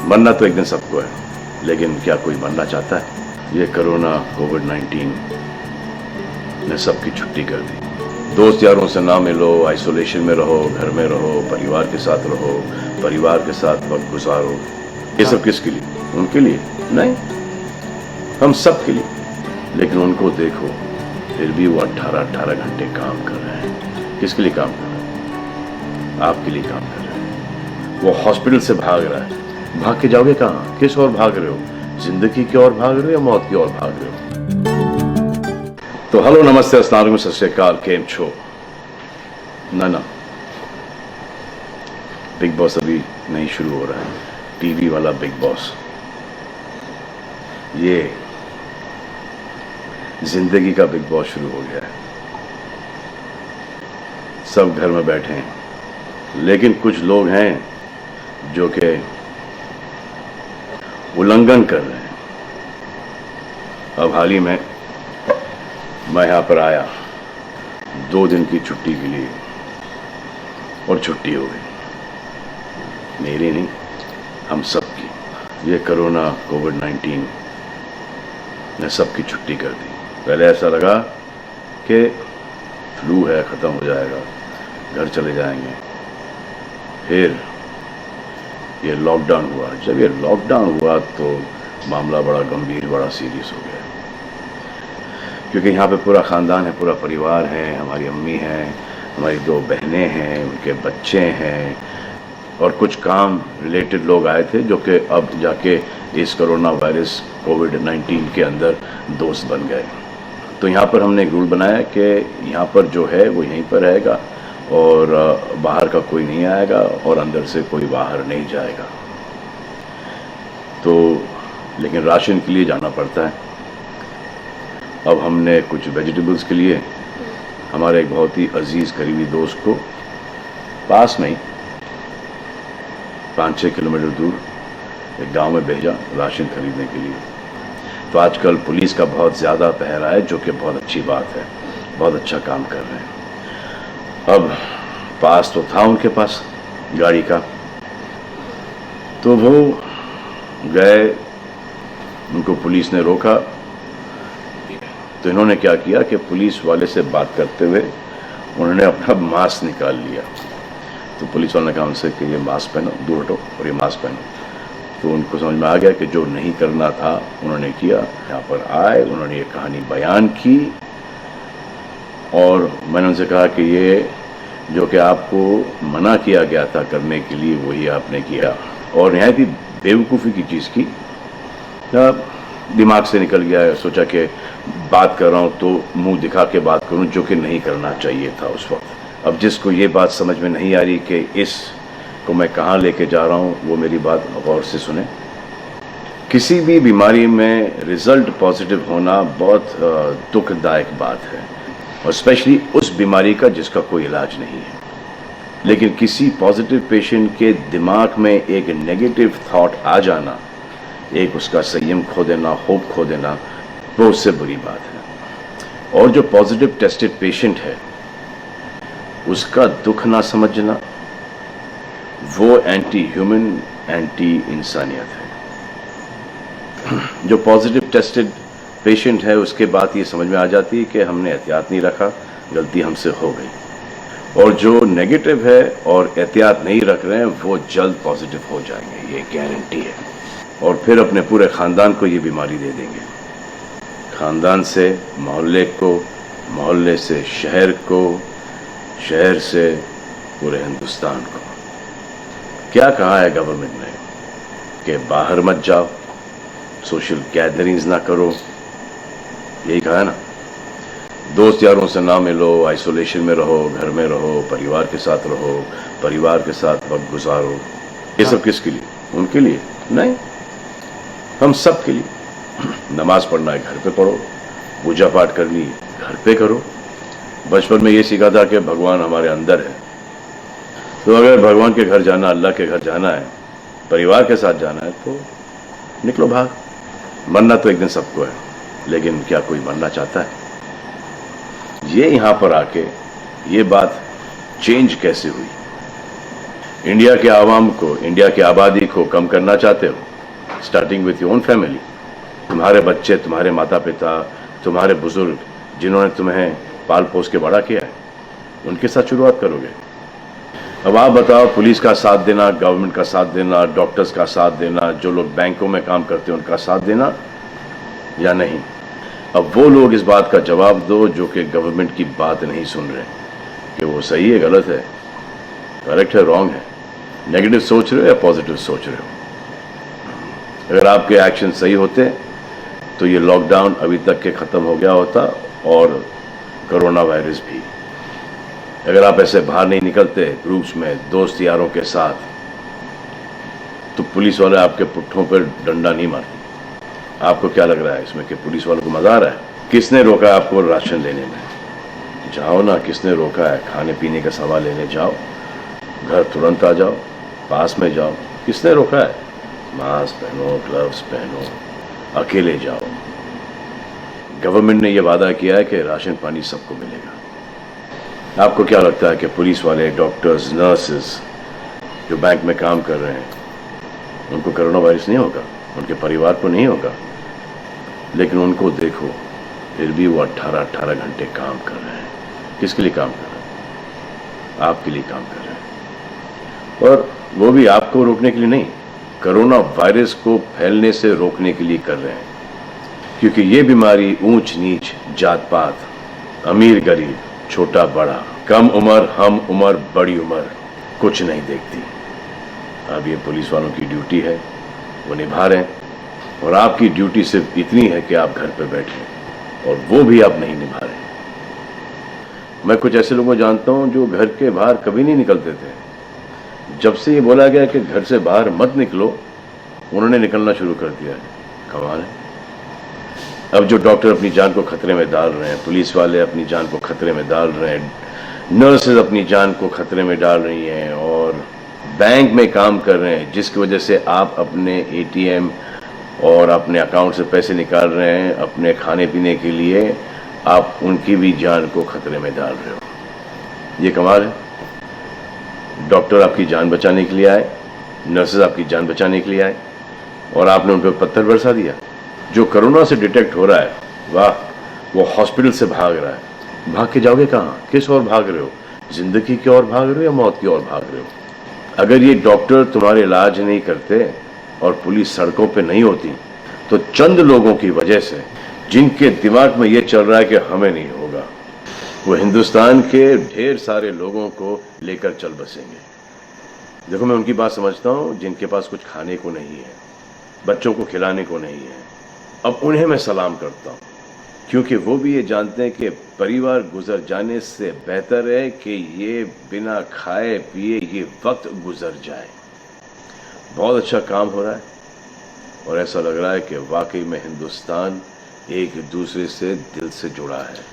मरना तो एक दिन सबको है, लेकिन क्या कोई मरना चाहता है? ये कोरोना कोविड-19 ने सबकी छुट्टी कर दी। दोस्त यारों से ना मिलो, आइसोलेशन में रहो, घर में रहो, परिवार के साथ रहो, परिवार के साथ वक्त गुजारो। ये सब किसके लिए? उनके लिए नहीं, हम सब के लिए। लेकिन उनको देखो, फिर भी वो 18-18 घंटे काम कर रहे हैं। किसके लिए काम कर रहे हैं? आपके लिए काम कर रहे हैं। वो हॉस्पिटल से भाग रहा है, भाग के जाओगे कहाँ? किस ओर भाग रहे हो? जिंदगी की ओर भाग रहे हो या मौत की ओर भाग रहे हो? तो हेलो, नमस्ते, अस्सलाम वालेकुम, सत श्री अकाल, केम छो? ना बिग बॉस अभी नहीं शुरू हो रहा है। टीवी वाला बिग बॉस, ये जिंदगी का बिग बॉस शुरू हो गया है। सब घर में बैठे हैं, लेकिन कुछ लोग हैं जो कि उल्लंघन कर रहे हैं। अब हाल ही में मैं यहाँ पर आया 2 दिन की छुट्टी के लिए, और छुट्टी हो गई। मेरी नहीं, हम सब की। ये कोरोना कोविड-19 ने सबकी छुट्टी कर दी। पहले ऐसा लगा कि फ्लू है, ख़त्म हो जाएगा, घर चले जाएंगे। फिर ये लॉकडाउन हुआ। जब ये लॉकडाउन हुआ तो मामला बड़ा गंभीर, बड़ा सीरियस हो गया, क्योंकि यहाँ पे पूरा ख़ानदान है, पूरा परिवार है। हमारी अम्मी हैं, हमारी 2 बहनें हैं, उनके बच्चे हैं, और कुछ काम रिलेटेड लोग आए थे जो कि अब जाके इस कोरोना वायरस कोविड-19 के अंदर दोस्त बन गए। तो यहाँ पर हमने एक रूल बनाया कि यहाँ पर जो है वो यहीं पर रहेगा, और बाहर का कोई नहीं आएगा, और अंदर से कोई बाहर नहीं जाएगा। तो लेकिन राशन के लिए जाना पड़ता है। अब हमने कुछ वेजिटेबल्स के लिए हमारे एक बहुत ही अजीज़ करीबी दोस्त को पास में ही 5-6 किलोमीटर दूर एक गांव में भेजा राशन खरीदने के लिए। तो आजकल पुलिस का बहुत ज़्यादा पहरा है, जो कि बहुत अच्छी बात है, बहुत अच्छा काम कर रहे हैं। अब पास तो था उनके पास गाड़ी का, तो वो गए, उनको पुलिस ने रोका। तो इन्होंने क्या किया कि पुलिस वाले से बात करते हुए उन्होंने अपना मास्क निकाल लिया। तो पुलिस वाले ने कहा उनसे कि ये मास्क पहनो, दूर हटो और ये मास्क पहनो। तो उनको समझ में आ गया कि जो नहीं करना था उन्होंने किया। यहाँ पर आए, उन्होंने ये कहानी बयान की, और मैंने उनसे कहा कि ये जो कि आपको मना किया गया था करने के लिए, वही आपने किया, और निहायत ही बेवकूफ़ी की चीज़ की। दिमाग से निकल गया, सोचा कि बात कर रहा हूँ तो मुंह दिखा के बात करूँ, जो कि नहीं करना चाहिए था उस वक्त। अब जिसको ये बात समझ में नहीं आ रही कि इसको मैं कहाँ लेके जा रहा हूँ, वो मेरी बात गौर से सुने। किसी भी बीमारी में रिज़ल्ट पॉजिटिव होना बहुत दुखदायक बात है, और स्पेशली उस बीमारी का जिसका कोई इलाज नहीं है। लेकिन किसी पॉजिटिव पेशेंट के दिमाग में एक नेगेटिव थॉट आ जाना, एक उसका संयम खो देना, होप खो देना, वो उससे बुरी बात है। और जो पॉजिटिव टेस्टेड पेशेंट है, उसका दुख ना समझना, वो एंटी ह्यूमन, एंटी इंसानियत है। जो पॉजिटिव टेस्टेड पेशेंट है, उसके बाद ये समझ में आ जाती है कि हमने एहतियात नहीं रखा, गलती हमसे हो गई। और जो नेगेटिव है और एहतियात नहीं रख रहे हैं, वो जल्द पॉजिटिव हो जाएंगे, ये गारंटी है। और फिर अपने पूरे ख़ानदान को ये बीमारी दे देंगे। ख़ानदान से मोहल्ले को, मोहल्ले से शहर को, शहर से पूरे हिंदुस्तान को। क्या कहा है गवर्नमेंट ने कि बाहर मत जाओ, सोशल गैदरिंग्स ना करो, यही कहा है ना। दोस्त यारों से ना मिलो, आइसोलेशन में रहो, घर में रहो, परिवार के साथ रहो, परिवार के साथ वक्त गुजारो। ये सब किसके लिए? उनके लिए नहीं, हम सब के लिए। नमाज पढ़ना है, घर पे पढ़ो, पूजा पाठ करनी है, घर पे करो। बचपन में ये सीखा था कि भगवान हमारे अंदर है, तो अगर भगवान के घर जाना, अल्लाह के घर जाना है, परिवार के साथ जाना है, तो निकलो भाग। मरना तो एक दिन सबको है, लेकिन क्या कोई मरना चाहता है? ये यहाँ पर आके ये बात चेंज कैसे हुई? इंडिया के आवाम को, इंडिया की आबादी को कम करना चाहते हो, starting with your own family. तुम्हारे बच्चे, तुम्हारे माता पिता, तुम्हारे बुजुर्ग जिन्होंने तुम्हें पाल पोस के बड़ा किया है, उनके साथ शुरुआत करोगे। अब आप बताओ, पुलिस का साथ देना, गवर्नमेंट का साथ देना, डॉक्टर्स का साथ देना, जो लोग बैंकों में काम करते हैं उनका साथ देना या नहीं। अब वो लोग इस बात का जवाब दो जो कि गवर्नमेंट की बात नहीं सुन रहे कि वो सही है, गलत है, करेक्ट है, रॉन्ग है, नेगेटिव सोच रहे हो या पॉजिटिव सोच रहे हो। अगर आपके एक्शन सही होते तो ये लॉकडाउन अभी तक के ख़त्म हो गया होता और कोरोना वायरस भी। अगर आप ऐसे बाहर नहीं निकलते ग्रुप्स में दोस्त यारों के साथ, तो पुलिस वाले आपके पुट्ठों पर डंडा नहीं मारते। आपको क्या लग रहा है इसमें कि पुलिस वालों को मजा आ रहा है? किसने रोका आपको राशन लेने में? जाओ ना, किसने रोका है? खाने पीने का सामान लेने जाओ, घर तुरंत आ जाओ, पास में जाओ, किसने रोका है? मास्क पहनो, ग्लव्स पहनो, अकेले जाओ। गवर्नमेंट ने यह वादा किया है कि राशन पानी सबको मिलेगा। आपको क्या लगता है कि पुलिस वाले, डॉक्टर्स, नर्सेस जो बैंक में काम कर रहे हैं, उनको कोरोना वायरस नहीं होगा? उनके परिवार को नहीं होगा? लेकिन उनको देखो, फिर भी वो 18-18 घंटे काम कर रहे हैं। किसके लिए काम कर रहे हैं? आपके लिए काम कर रहे हैं। और वो भी आपको रोकने के लिए नहीं, कोरोना वायरस को फैलने से रोकने के लिए कर रहे हैं। क्योंकि ये बीमारी ऊंच नीच, जात पात, अमीर गरीब, छोटा बड़ा, कम उम्र, हम उम्र, बड़ी उम्र कुछ नहीं देखती। अब ये पुलिस वालों की ड्यूटी है, वो निभा रहे हैं। और आपकी ड्यूटी सिर्फ इतनी है कि आप घर पे बैठे, और वो भी आप नहीं निभा रहे। मैं कुछ ऐसे लोगों को जानता हूं जो घर के बाहर कभी नहीं निकलते थे। जब से ये बोला गया कि घर से बाहर मत निकलो, उन्होंने निकलना शुरू कर दिया है। कमाल है। अब जो डॉक्टर अपनी जान को खतरे में डाल रहे हैं, पुलिस वाले अपनी जान को खतरे में डाल रहे हैं, नर्सेज अपनी जान को खतरे में डाल रही हैं, और बैंक में काम कर रहे हैं, जिसकी वजह से आप अपने एटीएम और अपने अकाउंट से पैसे निकाल रहे हैं अपने खाने पीने के लिए, आप उनकी भी जान को खतरे में डाल रहे हो। ये कमाल है। डॉक्टर आपकी जान बचाने के लिए आए, नर्सेज आपकी जान बचाने के लिए आए, और आपने उन पर पत्थर बरसा दिया। जो कोरोना से डिटेक्ट हो रहा है, वाह, वो हॉस्पिटल से भाग रहा है। भाग के जाओगे कहाँ? किस ओर भाग रहे हो? जिंदगी की ओर भाग रहे हो या मौत की ओर भाग रहे हो? अगर ये डॉक्टर तुम्हारे इलाज नहीं करते और पुलिस सड़कों पे नहीं होती, तो चंद लोगों की वजह से, जिनके दिमाग में ये चल रहा है कि हमें नहीं होगा, वो हिंदुस्तान के ढेर सारे लोगों को लेकर चल बसेंगे। देखो, मैं उनकी बात समझता हूँ जिनके पास कुछ खाने को नहीं है, बच्चों को खिलाने को नहीं है। अब उन्हें मैं सलाम करता हूँ, क्योंकि वो भी ये जानते हैं कि परिवार गुजर जाने से बेहतर है कि ये बिना खाए पिए ये वक्त गुजर जाए। बहुत अच्छा काम हो रहा है, और ऐसा लग रहा है कि वाकई में हिंदुस्तान एक दूसरे से दिल से जुड़ा है।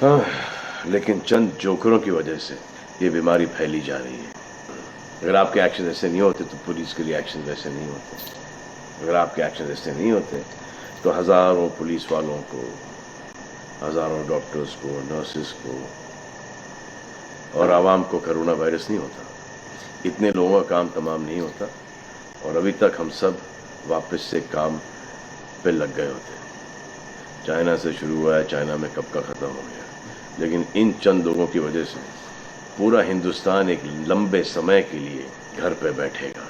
हाँ, लेकिन चंद जोकरों की वजह से ये बीमारी फैली जा रही है। अगर आपके एक्शन ऐसे नहीं होते तो पुलिस के लिए एक्शन वैसे नहीं होते। अगर आपके एक्शन ऐसे नहीं होते तो हज़ारों पुलिस वालों को, हज़ारों डॉक्टर्स को, नर्सेस को और आवाम को कोरोना वायरस नहीं होता। इतने लोगों का काम तमाम नहीं होता, और अभी तक हम सब वापस से काम पे लग गए होते। चाइना से शुरू हुआ है, चाइना में कब का ख़त्म हो गया। लेकिन इन चंद लोगों की वजह से पूरा हिंदुस्तान एक लंबे समय के लिए घर पे बैठेगा।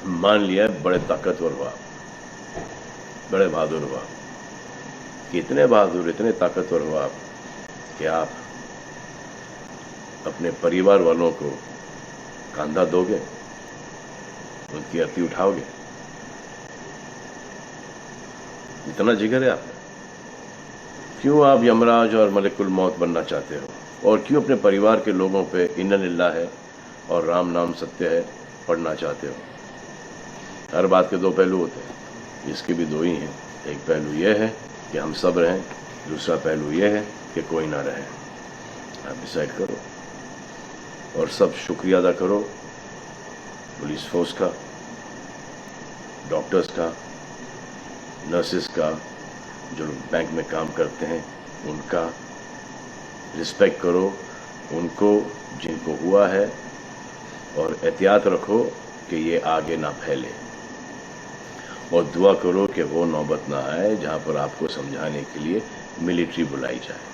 मान लिया बड़े ताकतवर हुआ, बड़े बहादुर हुआ, इतने बहादुर, इतने ताकतवर हुआ कि आप अपने परिवार वालों को कंधा दोगे, उनकी अर्थी उठाओगे। इतना जिगर है आप? क्यों आप यमराज और मलिकुल मौत बनना चाहते हो? और क्यों अपने परिवार के लोगों पे इन्ना लिल्लाह है और राम नाम सत्य है पढ़ना चाहते हो? हर बात के दो पहलू होते हैं, इसके भी दो ही हैं। एक पहलू यह है कि हम सब रहें, दूसरा पहलू यह है कि कोई ना रहे। आप डिसाइड करो, और सब शुक्रिया अदा करो पुलिस फोर्स का, डॉक्टर्स का, नर्सेस का, जो बैंक में काम करते हैं उनका। रिस्पेक्ट करो उनको जिनको हुआ है, और एहतियात रखो कि ये आगे ना फैले, और दुआ करो कि वो नौबत ना आए जहां पर आपको समझाने के लिए मिलिट्री बुलाई जाए।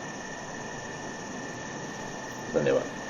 धन्यवाद।